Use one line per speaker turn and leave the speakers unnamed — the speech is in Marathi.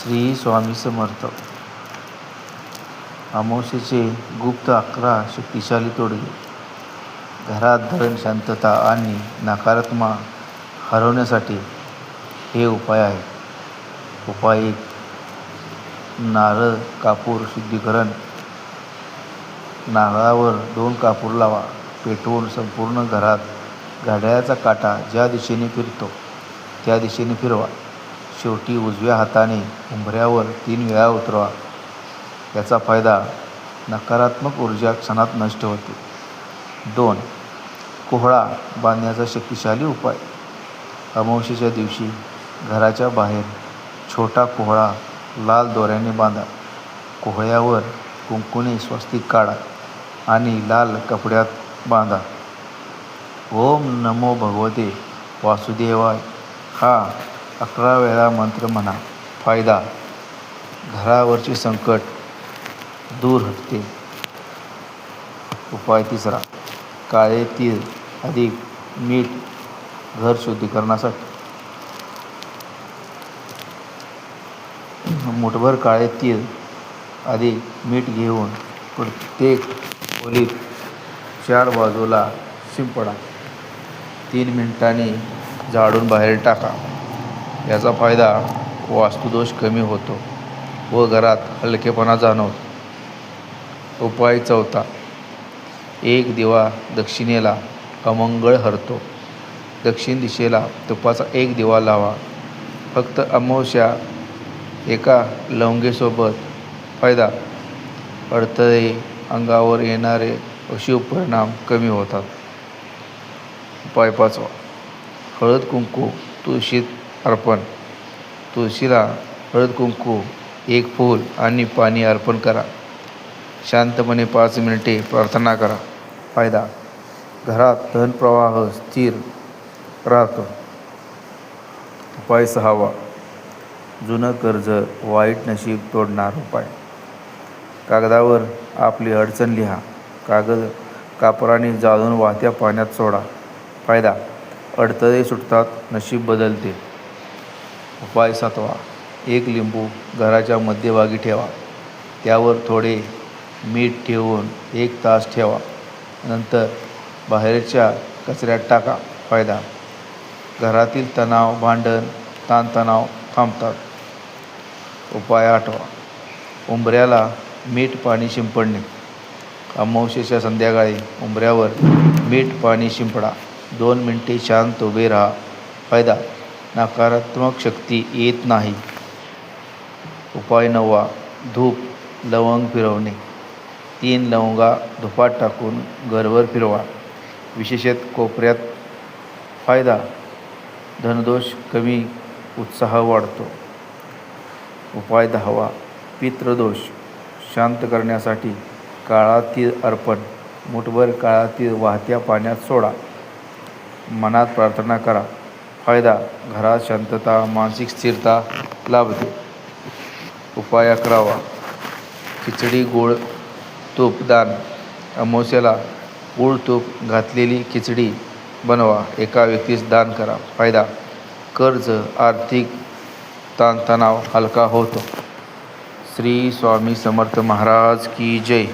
श्री स्वामी समर्थ. अमावास्येचे गुप्त 11 शक्तिशाली तोडगे. घरात धन, शांतता आणि नकारात्मक हरवण्यासाठी हे उपाय आहेत. उपाय 1. नारळ कापूर शुद्धीकरण. नारळावर 2 कापूर लावा. पेटवून संपूर्ण घरात घड्याळाचा काटा ज्या दिशेने फिरतो त्या दिशेने फिरवा. शेवटी उजव्या हाताने उंबऱ्यावर 3 वेळा उतरवा. याचा फायदा नकारात्मक ऊर्जा क्षणात नष्ट होते. 2. कोहळा बांधण्याचा शक्तिशाली उपाय. अमावास्येच्या दिवशी घराच्या बाहेर छोटा कोहळा लाल दोऱ्याने बांधा. कोहळ्यावर कुंकूने स्वस्तिक काढा आणि लाल कपड्यात बांधा. ओम नमो भगवते वासुदेवाय हा 11 वेळा मंत्र म्हणा. फायदा: घरावरचे संकट दूर हटते. उपाय 3. काळे तीळ अधिक मीठ घर शुद्धीकरणासाठी. मुठभर काळे तीळ अधिक मीठ घेऊन प्रत्येक खोलीत 4 बाजूला शिंपडा. 3 मिनिटांनी झाडून बाहेर टाका. याचा फायदा: वास्तुदोष कमी होतो व घरात हलकेपणा जाणवतो. उपाय 4. एक दिवा दक्षिणेला अमंगळ हरतो. दक्षिण दिशेला तुपाचा 1 दिवा लावा. फक्त अमावास्या एका लवंगेसोबत. फायदा: अडथळे, अंगावर येणारे अशुभ परिणाम कमी होतात. उपाय 5. हळद कुंकू तुळशीत अर्पण. तुळशीला हळद कुंकू, 1 फूल आणि पाणी अर्पण करा. शांतपणे 5 मिनिटे प्रार्थना करा. फायदा: घरात धनप्रवाह स्थिर राहतो. उपाय 6. जुनं कर्ज वाईट नशीब तोडणार उपाय. कागदावर आपली अडचण लिहा. कागद कापराने जाळून वाहत्या पाण्यात सोडा. फायदा: अडथळे सुटतात, नशीब बदलते. उपाय 7. 1 लिंबू घराच्या मध्यभागी ठेवा. त्यावर थोडे मीठ ठेवून 1 तास ठेवा. नंतर बाहेरच्या कचऱ्यात टाका. फायदा: घरातील तणाव, भांडण, ताणतणाव थांबतात. उपाय 8. उंबऱ्याला मीठ पाणी शिंपडणे. अमावास्येच्या संध्याकाळी उंबऱ्यावर मीठ पाणी शिंपडा. 2 मिनिटे शांत उभे राहा. फायदा: नकारात्मक शक्ती येत नाही. उपाय 9. धूप लवंग फिरवणे. 3 लवंगा धुपात टाकून घरभर फिरवा, विशेषतः कोपऱ्यात. फायदा: धनदोष कमी, उत्साह वाढतो. उपाय 10. पितृदोष शांत करण्यासाठी काळा तीळ अर्पण. मुठभर काळा तीळ वाहत्या पाण्यात सोडा. मनात प्रार्थना करा. फायदा: घरात शांतता, मानसिक स्थिरता लाभते. उपाय 11. खिचडी गूळ तूप दान. अमावास्येला गूळ तूप घातलेली खिचडी बनवा. एका व्यक्तीस दान करा. फायदा: कर्ज, आर्थिक ताणतणाव हलका होतो. श्री स्वामी समर्थ महाराज की जय.